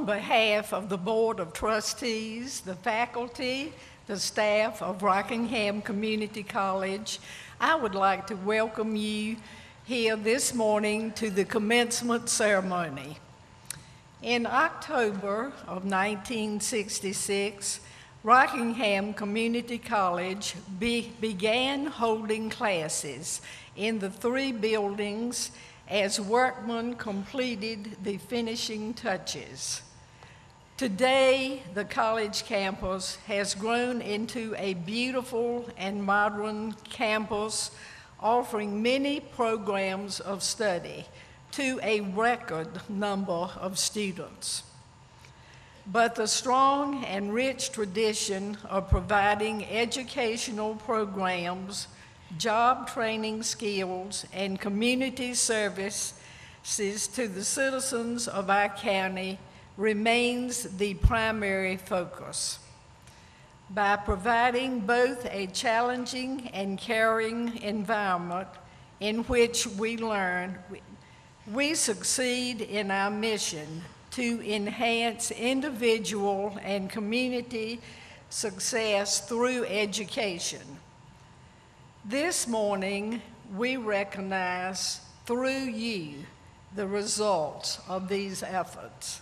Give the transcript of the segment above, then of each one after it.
On behalf of the Board of Trustees, the faculty, the staff of Rockingham Community College, I would like to welcome you here this morning to the commencement ceremony. In October of 1966, Rockingham Community College began holding classes in the 3 buildings as workmen completed the finishing touches. Today, the college campus has grown into a beautiful and modern campus offering many programs of study to a record number of students. But the strong and rich tradition of providing educational programs, job training skills, and community services to the citizens of our county remains the primary focus. By providing both a challenging and caring environment in which we learn, we succeed in our mission to enhance individual and community success through education. This morning, we recognize through you the results of these efforts.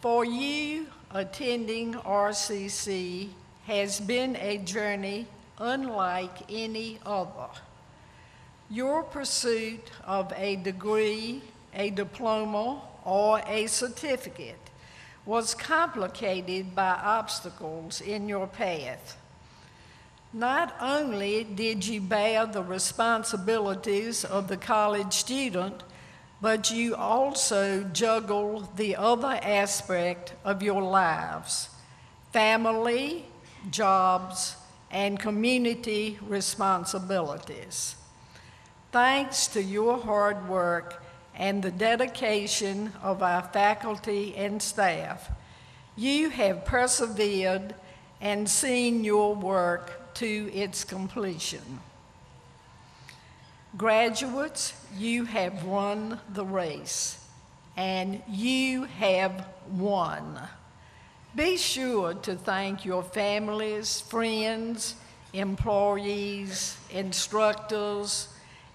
For you, attending RCC has been a journey unlike any other. Your pursuit of a degree, a diploma, or a certificate was complicated by obstacles in your path. Not only did you bear the responsibilities of the college student, but you also juggle the other aspect of your lives: family, jobs, and community responsibilities. Thanks to your hard work and the dedication of our faculty and staff, you have persevered and seen your work to its completion. Graduates, you have run the race, and you have won. Be sure to thank your families, friends, employees, instructors,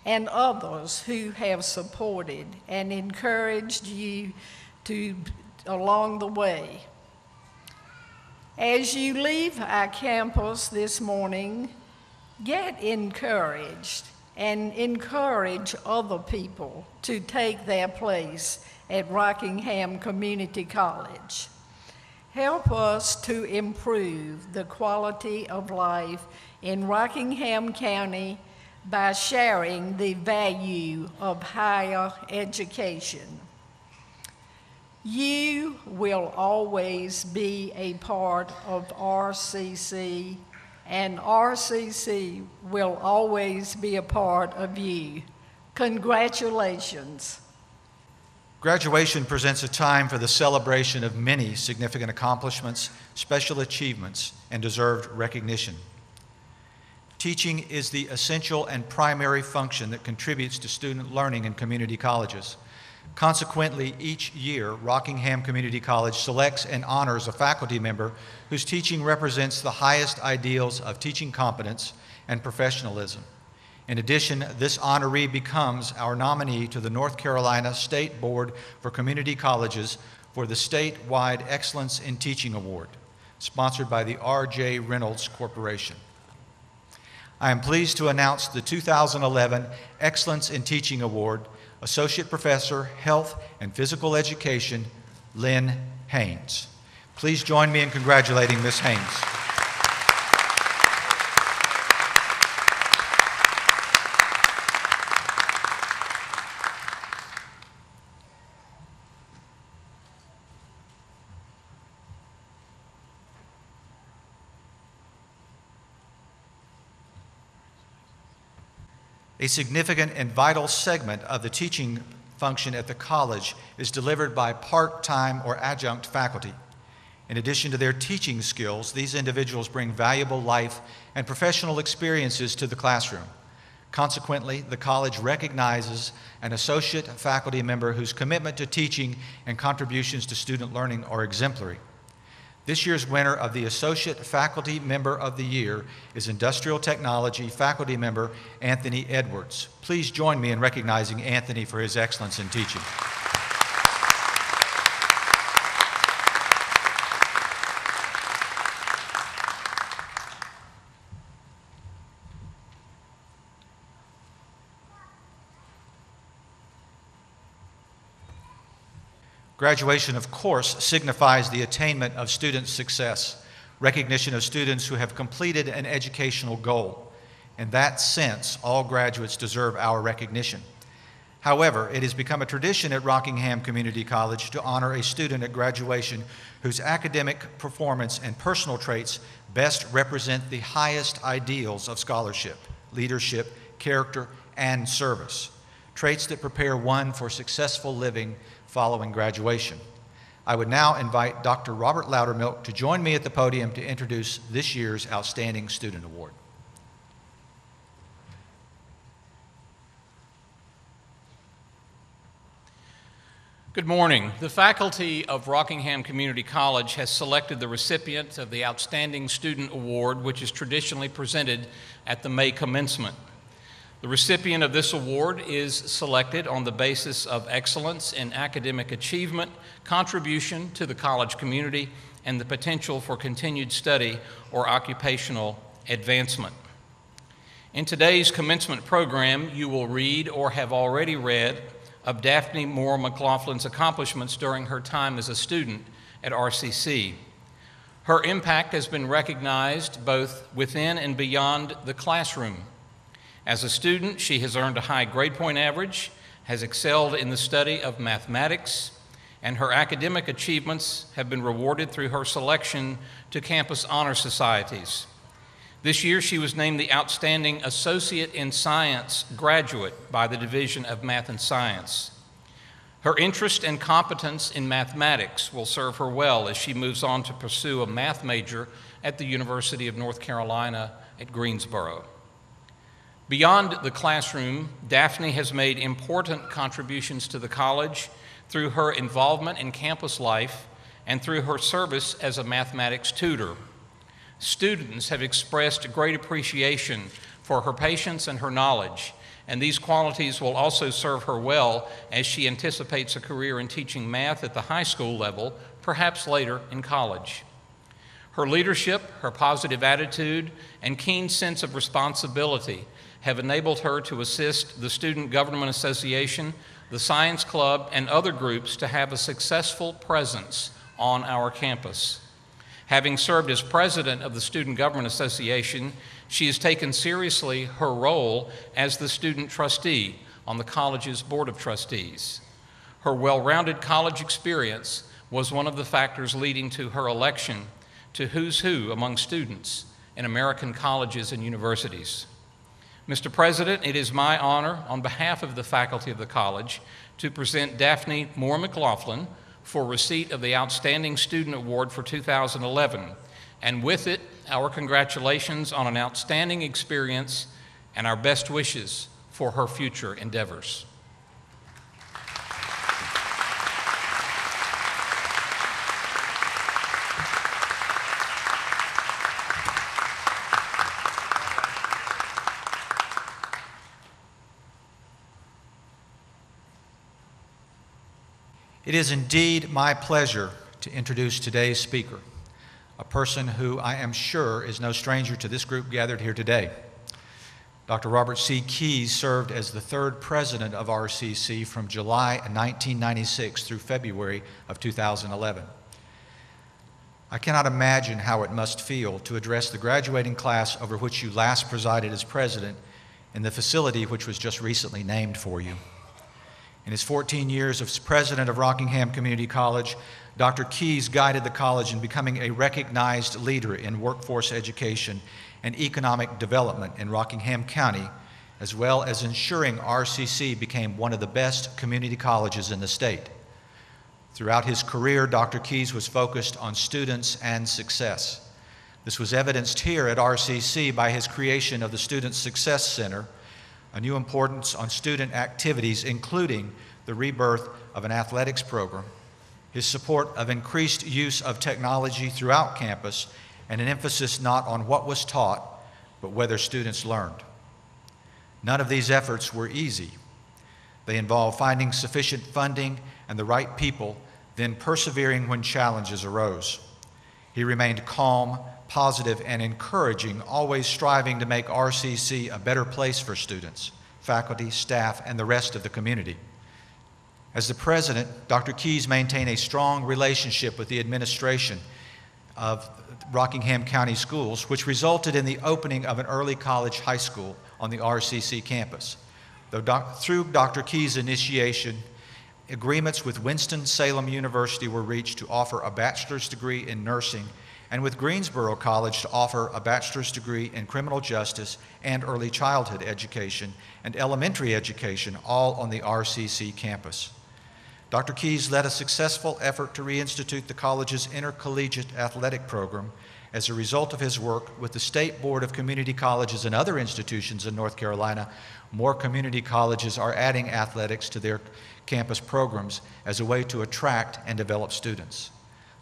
and others who have supported and encouraged you along the way. As you leave our campus this morning, get encouraged and encourage other people to take their place at Rockingham Community College. Help us to improve the quality of life in Rockingham County by sharing the value of higher education. You will always be a part of RCC, and RCC will always be a part of you. Congratulations. Graduation presents a time for the celebration of many significant accomplishments, special achievements, and deserved recognition. Teaching is the essential and primary function that contributes to student learning in community colleges. Consequently, each year, Rockingham Community College selects and honors a faculty member whose teaching represents the highest ideals of teaching competence and professionalism. In addition, this honoree becomes our nominee to the North Carolina State Board for Community Colleges for the Statewide Excellence in Teaching Award, sponsored by the R.J. Reynolds Corporation. I am pleased to announce the 2011 Excellence in Teaching Award, Associate Professor, Health and Physical Education, Lynn Haynes. Please join me in congratulating Ms. Haynes. A significant and vital segment of the teaching function at the college is delivered by part-time or adjunct faculty. In addition to their teaching skills, these individuals bring valuable life and professional experiences to the classroom. Consequently, the college recognizes an associate faculty member whose commitment to teaching and contributions to student learning are exemplary. This year's winner of the Associate Faculty Member of the Year is Industrial Technology faculty member Anthony Edwards. Please join me in recognizing Anthony for his excellence in teaching. Graduation, of course, signifies the attainment of student success, recognition of students who have completed an educational goal. In that sense, all graduates deserve our recognition. However, it has become a tradition at Rockingham Community College to honor a student at graduation whose academic performance and personal traits best represent the highest ideals of scholarship, leadership, character, and service, traits that prepare one for successful living following graduation. I would now invite Dr. Robert Loudermilk to join me at the podium to introduce this year's Outstanding Student Award. Good morning. The faculty of Rockingham Community College has selected the recipient of the Outstanding Student Award, which is traditionally presented at the May commencement. The recipient of this award is selected on the basis of excellence in academic achievement, contribution to the college community, and the potential for continued study or occupational advancement. In today's commencement program, you will read or have already read of Daphne McLaughlin's accomplishments during her time as a student at RCC. Her impact has been recognized both within and beyond the classroom. As a student, she has earned a high grade point average, has excelled in the study of mathematics, and her academic achievements have been rewarded through her selection to campus honor societies. This year, she was named the Outstanding Associate in Science graduate by the Division of Math and Science. Her interest and competence in mathematics will serve her well as she moves on to pursue a math major at the University of North Carolina at Greensboro. Beyond the classroom, Daphne has made important contributions to the college through her involvement in campus life and through her service as a mathematics tutor. Students have expressed great appreciation for her patience and her knowledge, and these qualities will also serve her well as she anticipates a career in teaching math at the high school level, perhaps later in college. Her leadership, her positive attitude, and keen sense of responsibility have enabled her to assist the Student Government Association, the Science Club, and other groups to have a successful presence on our campus. Having served as president of the Student Government Association, she has taken seriously her role as the student trustee on the college's Board of Trustees. Her well-rounded college experience was one of the factors leading to her election to who's who among students in American colleges and universities. Mr. President, it is my honor, on behalf of the faculty of the college, to present Daphne McLaughlin for receipt of the Outstanding Student Award for 2011, and with it, our congratulations on an outstanding experience and our best wishes for her future endeavors. It is indeed my pleasure to introduce today's speaker, a person who I am sure is no stranger to this group gathered here today. Dr. Robert C. Keyes served as the third president of RCC from July 1996 through February of 2011. I cannot imagine how it must feel to address the graduating class over which you last presided as president in the facility which was just recently named for you. In his 14 years as president of Rockingham Community College, Dr. Keyes guided the college in becoming a recognized leader in workforce education and economic development in Rockingham County, as well as ensuring RCC became one of the best community colleges in the state. Throughout his career, Dr. Keyes was focused on students and success. This was evidenced here at RCC by his creation of the Student Success Center, a new importance on student activities, including the rebirth of an athletics program, his support of increased use of technology throughout campus, and an emphasis not on what was taught, but whether students learned. None of these efforts were easy. They involved finding sufficient funding and the right people, then persevering when challenges arose. He remained calm, positive, and encouraging, always striving to make RCC a better place for students, faculty, staff, and the rest of the community. As the president, Dr. Keyes maintained a strong relationship with the administration of Rockingham County Schools, which resulted in the opening of an early college high school on the RCC campus. Through Dr. Keyes' initiation, agreements with Winston-Salem University were reached to offer a bachelor's degree in nursing, and with Greensboro College to offer a bachelor's degree in criminal justice and early childhood education and elementary education, all on the RCC campus. Dr. Keyes led a successful effort to reinstitute the college's intercollegiate athletic program. As a result of his work with the State Board of Community Colleges and other institutions in North Carolina, more community colleges are adding athletics to their campus programs as a way to attract and develop students.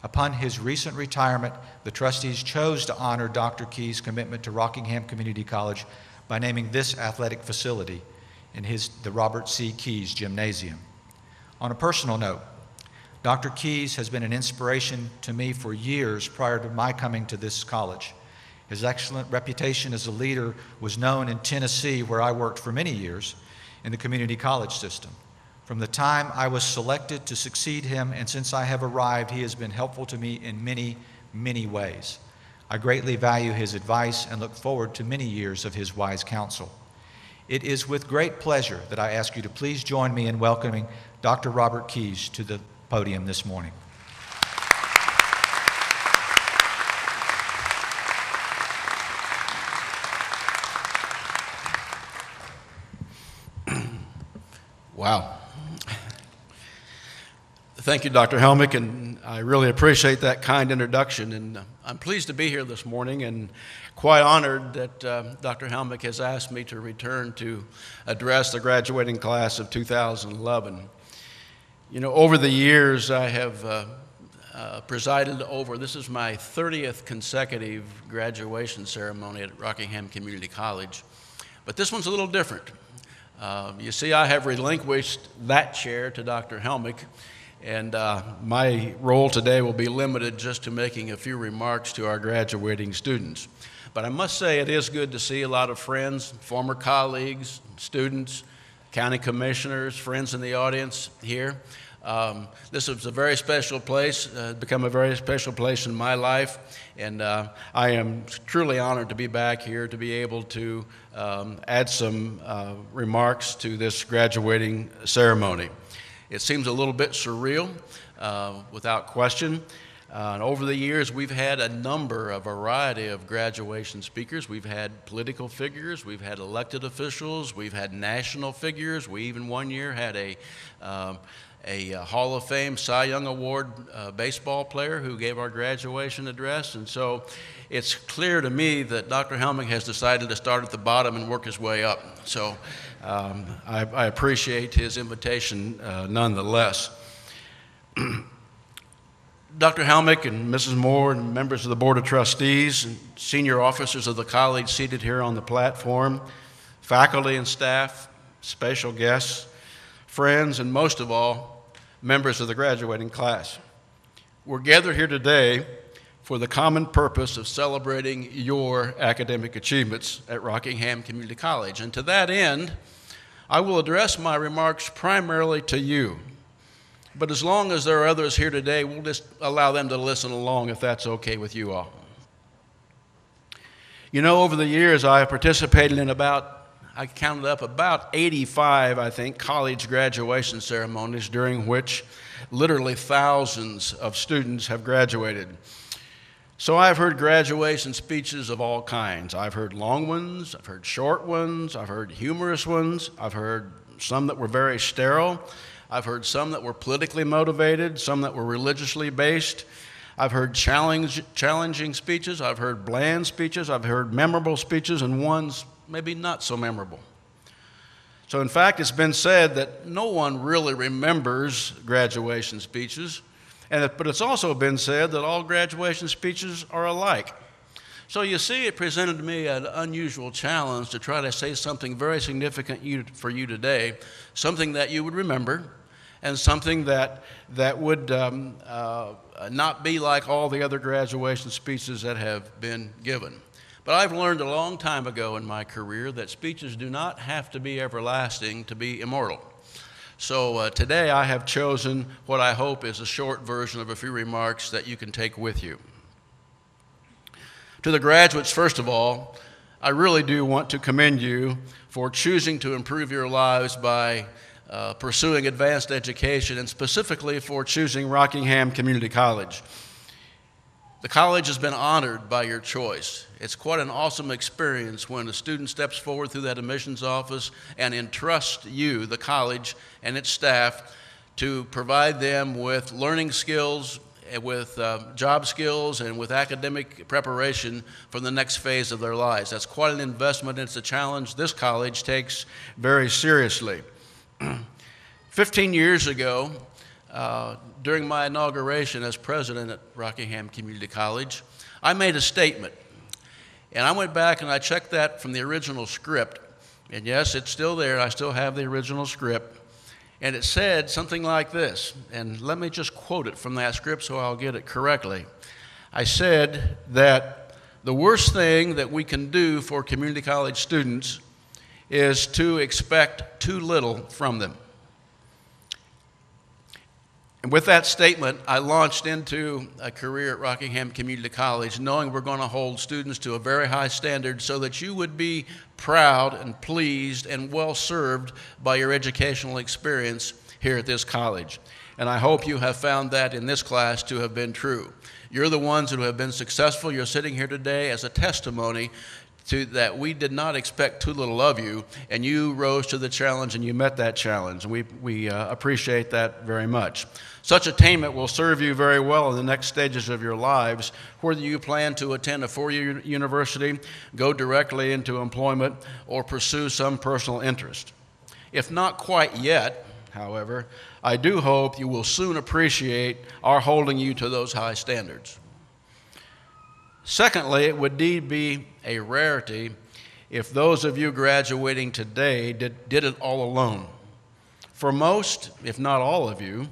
Upon his recent retirement, the trustees chose to honor Dr. Keyes' commitment to Rockingham Community College by naming this athletic facility in the Robert C. Keyes Gymnasium. On a personal note, Dr. Keyes has been an inspiration to me for years prior to my coming to this college. His excellent reputation as a leader was known in Tennessee, where I worked for many years, in the community college system. From the time I was selected to succeed him, and since I have arrived, he has been helpful to me in many, many ways. I greatly value his advice and look forward to many years of his wise counsel. It is with great pleasure that I ask you to please join me in welcoming Dr. Robert Keyes to the podium this morning. Wow. Thank you, Dr. Helmick, and I really appreciate that kind introduction. And I'm pleased to be here this morning and quite honored that Dr. Helmick has asked me to return to address the graduating class of 2011. You know, over the years, I have presided over, this is my 30th consecutive graduation ceremony at Rockingham Community College, but this one's a little different. You see, I have relinquished that chair to Dr. Helmick, and my role today will be limited just to making a few remarks to our graduating students. But I must say it is good to see a lot of friends, former colleagues, students, county commissioners, friends in the audience here. This is a very special place, become a very special place in my life, and I am truly honored to be back here to be able to add some remarks to this graduating ceremony. It seems a little bit surreal, without question. And over the years, we've had a variety of graduation speakers. We've had political figures, we've had elected officials, we've had national figures. We even one year had a Hall of Fame Cy Young Award baseball player who gave our graduation address. And so it's clear to me that Dr. Helmick has decided to start at the bottom and work his way up. So I appreciate his invitation nonetheless. Dr. Helmick and Mrs. Moore and members of the Board of Trustees and senior officers of the college seated here on the platform, faculty and staff, special guests, friends, and most of all, members of the graduating class. We're gathered here today for the common purpose of celebrating your academic achievements at Rockingham Community College. And to that end, I will address my remarks primarily to you. But as long as there are others here today, we'll just allow them to listen along if that's okay with you all. You know, over the years, I have participated in I counted up about 85, I think, college graduation ceremonies during which literally thousands of students have graduated. So I've heard graduation speeches of all kinds. I've heard long ones, I've heard short ones, I've heard humorous ones, I've heard some that were very sterile, I've heard some that were politically motivated, some that were religiously based. I've heard challenging speeches, I've heard bland speeches, I've heard memorable speeches, and ones maybe not so memorable. So in fact, it's been said that no one really remembers graduation speeches, but it's also been said that all graduation speeches are alike. So you see, it presented to me an unusual challenge to try to say something very significant for you today, something that you would remember, and something that would not be like all the other graduation speeches that have been given. But I've learned a long time ago in my career that speeches do not have to be everlasting to be immortal. So today I have chosen what I hope is a short version of a few remarks that you can take with you. To the graduates, first of all, I really do want to commend you for choosing to improve your lives by pursuing advanced education, and specifically for choosing Rockingham Community College. The college has been honored by your choice. It's quite an awesome experience when a student steps forward through that admissions office and entrusts you, the college, and its staff to provide them with learning skills, with job skills, and with academic preparation for the next phase of their lives. That's quite an investment, and it's a challenge this college takes very seriously. 15 years ago, during my inauguration as president at Rockingham Community College, I made a statement. And I went back and I checked that from the original script. And yes, it's still there. I still have the original script. And it said something like this. And let me just quote it from that script so I'll get it correctly. I said that the worst thing that we can do for community college students is to expect too little from them. And with that statement, I launched into a career at Rockingham Community College, knowing we're going to hold students to a very high standard so that you would be proud and pleased and well served by your educational experience here at this college. And I hope you have found that in this class to have been true. You're the ones who have been successful. You're sitting here today as a testimony to that we did not expect too little of you, and you rose to the challenge and you met that challenge. And we appreciate that very much. Such attainment will serve you very well in the next stages of your lives, whether you plan to attend a four-year university, go directly into employment, or pursue some personal interest. If not quite yet, however, I do hope you will soon appreciate our holding you to those high standards. Secondly, it would indeed be a rarity if those of you graduating today did it all alone. For most, if not all of you,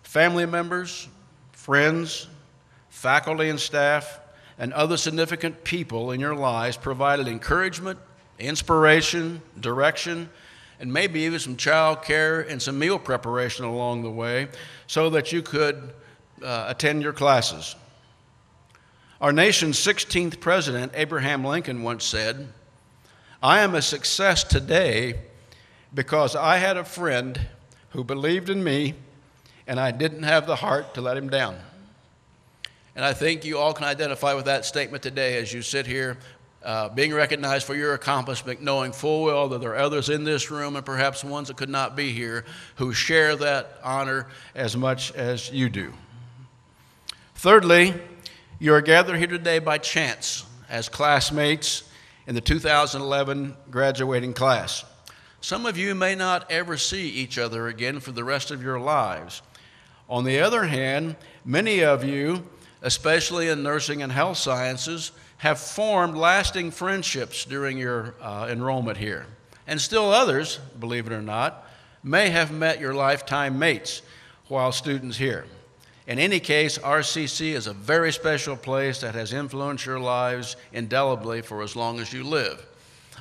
family members, friends, faculty and staff, and other significant people in your lives provided encouragement, inspiration, direction, and maybe even some child care and some meal preparation along the way so that you could attend your classes. Our nation's 16th president, Abraham Lincoln, once said, "I am a success today because I had a friend who believed in me and I didn't have the heart to let him down." And I think you all can identify with that statement today as you sit here being recognized for your accomplishment, knowing full well that there are others in this room and perhaps ones that could not be here who share that honor as much as you do. Thirdly, you are gathered here today by chance as classmates in the 2011 graduating class. Some of you may not ever see each other again for the rest of your lives. On the other hand, many of you, especially in nursing and health sciences, have formed lasting friendships during your enrollment here. And still others, believe it or not, may have met your lifetime mates while students here. In any case, RCC is a very special place that has influenced your lives indelibly for as long as you live.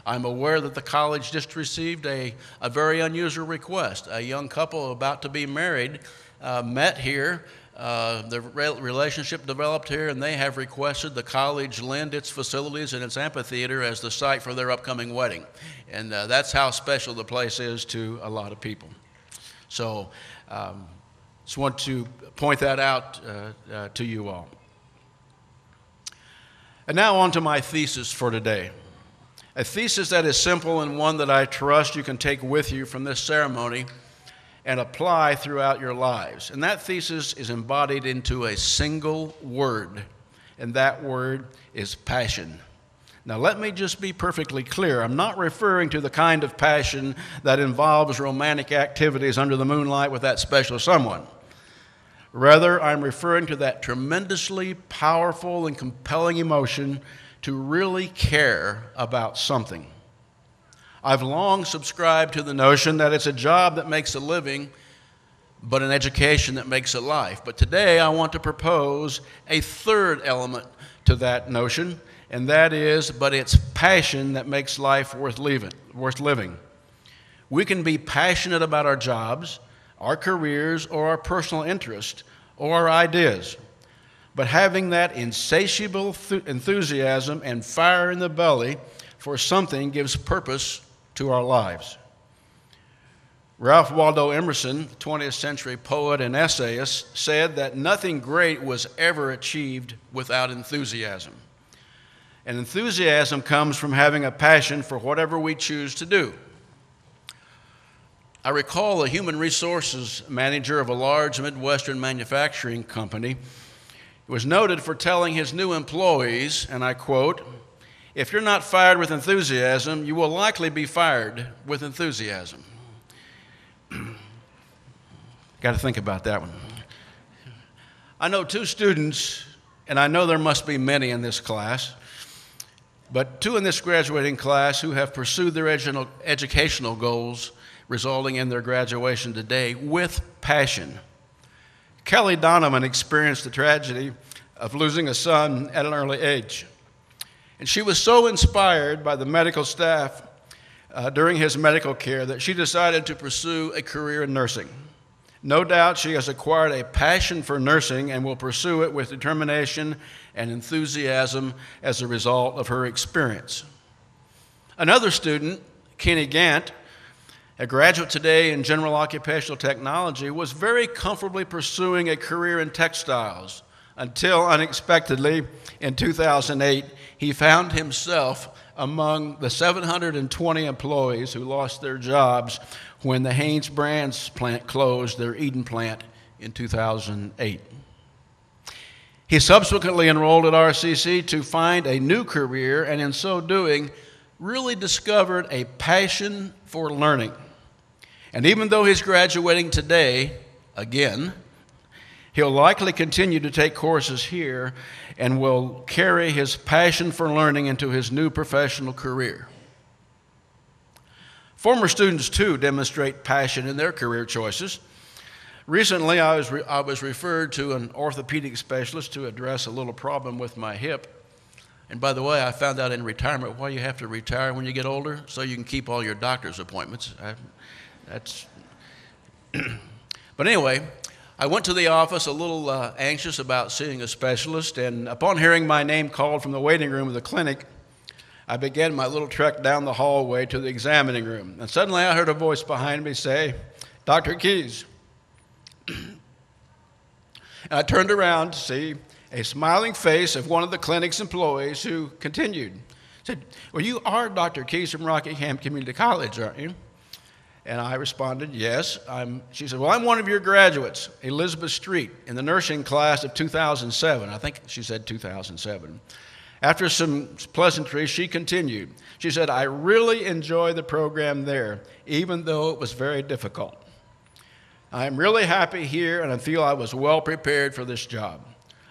I'm aware that the college just received a very unusual request. A young couple about to be married met here. The relationship developed here, and they have requested the college lend its facilities and its amphitheater as the site for their upcoming wedding. And that's how special the place is to a lot of people. So just want to point that out to you all. And now on to my thesis for today. A thesis that is simple and one that I trust you can take with you from this ceremony and apply throughout your lives. And that thesis is embodied into a single word, and that word is passion. Now, let me just be perfectly clear. I'm not referring to the kind of passion that involves romantic activities under the moonlight with that special someone. Rather, I'm referring to that tremendously powerful and compelling emotion to really care about something. I've long subscribed to the notion that it's a job that makes a living, but an education that makes a life. But today I want to propose a third element to that notion, and that is, but it's passion that makes life worth living. We can be passionate about our jobs, our careers, or our personal interest, or our ideas. But having that insatiable enthusiasm and fire in the belly for something gives purpose to our lives. Ralph Waldo Emerson, 20th century poet and essayist, said that nothing great was ever achieved without enthusiasm. And enthusiasm comes from having a passion for whatever we choose to do. I recall a human resources manager of a large Midwestern manufacturing company was noted for telling his new employees, and I quote, "If you're not fired with enthusiasm, you will likely be fired with enthusiasm." Got to think about that one. I know two students, and I know there must be many in this class, but two in this graduating class who have pursued their educational goals, resulting in their graduation today with passion. Kelly Donovan experienced the tragedy of losing a son at an early age. And she was so inspired by the medical staff during his medical care that she decided to pursue a career in nursing. No doubt she has acquired a passion for nursing and will pursue it with determination and enthusiasm as a result of her experience. Another student, Kenny Gant, a graduate today in general occupational technology, was very comfortably pursuing a career in textiles until unexpectedly in 2008 he found himself among the 720 employees who lost their jobs when the Haynes brands plant closed their Eden plant in 2008. He subsequently enrolled at RCC to find a new career, and in so doing really discovered a passion for learning. And even though he's graduating today, again, he'll likely continue to take courses here and will carry his passion for learning into his new professional career. Former students, too, demonstrate passion in their career choices. Recently, I was referred to an orthopedic specialist to address a little problem with my hip. And by the way, I found out in retirement why you have to retire when you get older, so you can keep all your doctor's appointments. But anyway, I went to the office a little anxious about seeing a specialist, and upon hearing my name called from the waiting room of the clinic, I began my little trek down the hallway to the examining room. And suddenly I heard a voice behind me say, "Dr. Keyes." And I turned around to see a smiling face of one of the clinic's employees who continued, said, "Well, you are Dr. Keyes from Rockingham Community College, aren't you?" And I responded, "Yes." She said, "Well, I'm one of your graduates, Elizabeth Street, in the nursing class of 2007. I think she said 2007. After some pleasantries, she continued. She said, "I really enjoy the program there, even though it was very difficult. I'm really happy here, and I feel I was well prepared for this job."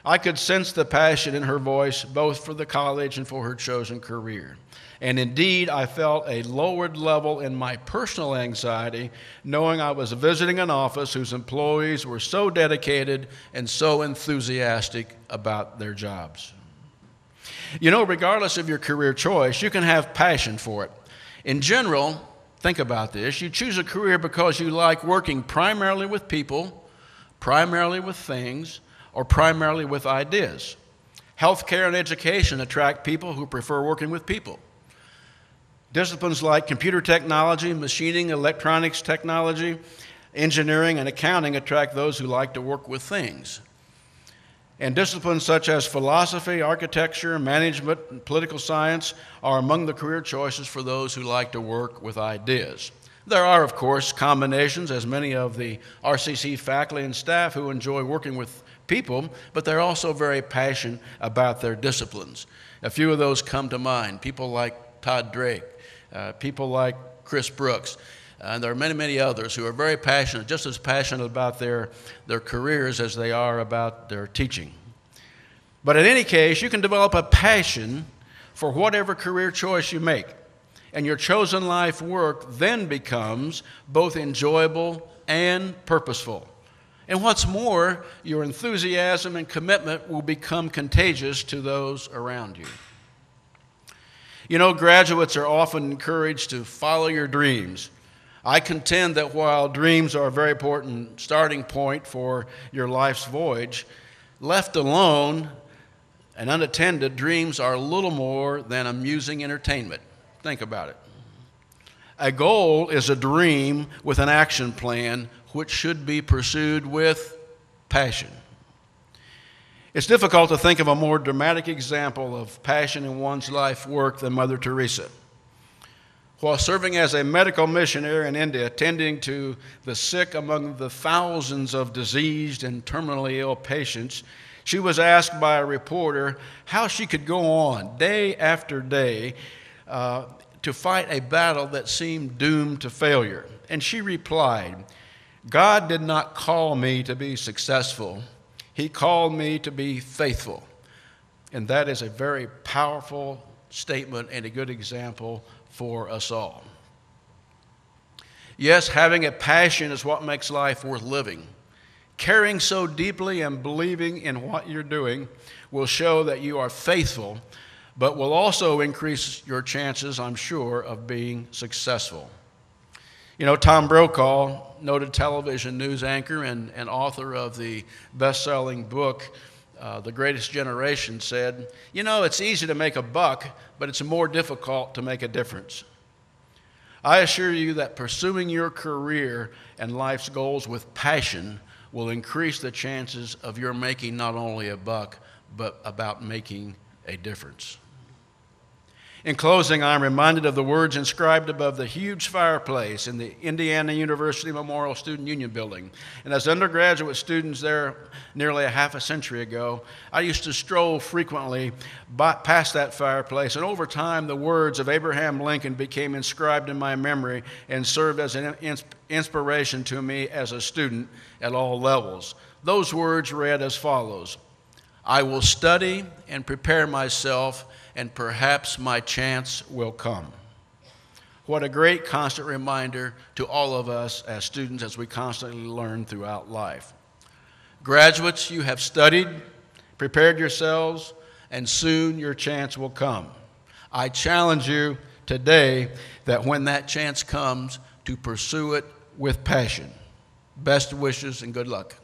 I could sense the passion in her voice, both for the college and for her chosen career. And indeed, I felt a lowered level in my personal anxiety, knowing I was visiting an office whose employees were so dedicated and so enthusiastic about their jobs. You know, regardless of your career choice, you can have passion for it. In general, think about this. You choose a career because you like working primarily with people, primarily with things, or primarily with ideas. Healthcare and education attract people who prefer working with people. Disciplines like computer technology, machining, electronics technology, engineering, and accounting attract those who like to work with things. And disciplines such as philosophy, architecture, management, and political science are among the career choices for those who like to work with ideas. There are, of course, combinations, as many of the RCC faculty and staff who enjoy working with people, but they're also very passionate about their disciplines. A few of those come to mind, people like Todd Drake, people like Chris Brooks, and there are many, many others who are very passionate, just as passionate about their careers as they are about their teaching. But in any case, you can develop a passion for whatever career choice you make, and your chosen life work then becomes both enjoyable and purposeful. And what's more, your enthusiasm and commitment will become contagious to those around you. You know, graduates are often encouraged to follow your dreams. I contend that while dreams are a very important starting point for your life's voyage, left alone and unattended, dreams are little more than amusing entertainment. Think about it. A goal is a dream with an action plan which should be pursued with passion. It's difficult to think of a more dramatic example of passion in one's life work than Mother Teresa. While serving as a medical missionary in India, tending to the sick among the thousands of diseased and terminally ill patients, she was asked by a reporter how she could go on day after day to fight a battle that seemed doomed to failure. And she replied, "God did not call me to be successful. He called me to be faithful." And that is a very powerful statement and a good example for us all. Yes, having a passion is what makes life worth living. Caring so deeply and believing in what you're doing will show that you are faithful, but will also increase your chances, I'm sure, of being successful. You know, Tom Brokaw, noted television news anchor and author of the best-selling book, The Greatest Generation, said, "You know, it's easy to make a buck, but it's more difficult to make a difference." I assure you that pursuing your career and life's goals with passion will increase the chances of your making not only a buck, but about making a difference. In closing, I'm reminded of the words inscribed above the huge fireplace in the Indiana University Memorial Student Union building. And as undergraduate students there nearly a half a century ago, I used to stroll frequently past that fireplace, and over time the words of Abraham Lincoln became inscribed in my memory and served as an inspiration to me as a student at all levels. Those words read as follows: "I will study and prepare myself, and perhaps my chance will come." What a great constant reminder to all of us as students as we constantly learn throughout life. Graduates, you have studied, prepared yourselves, and soon your chance will come. I challenge you today that when that chance comes, to pursue it with passion. Best wishes and good luck.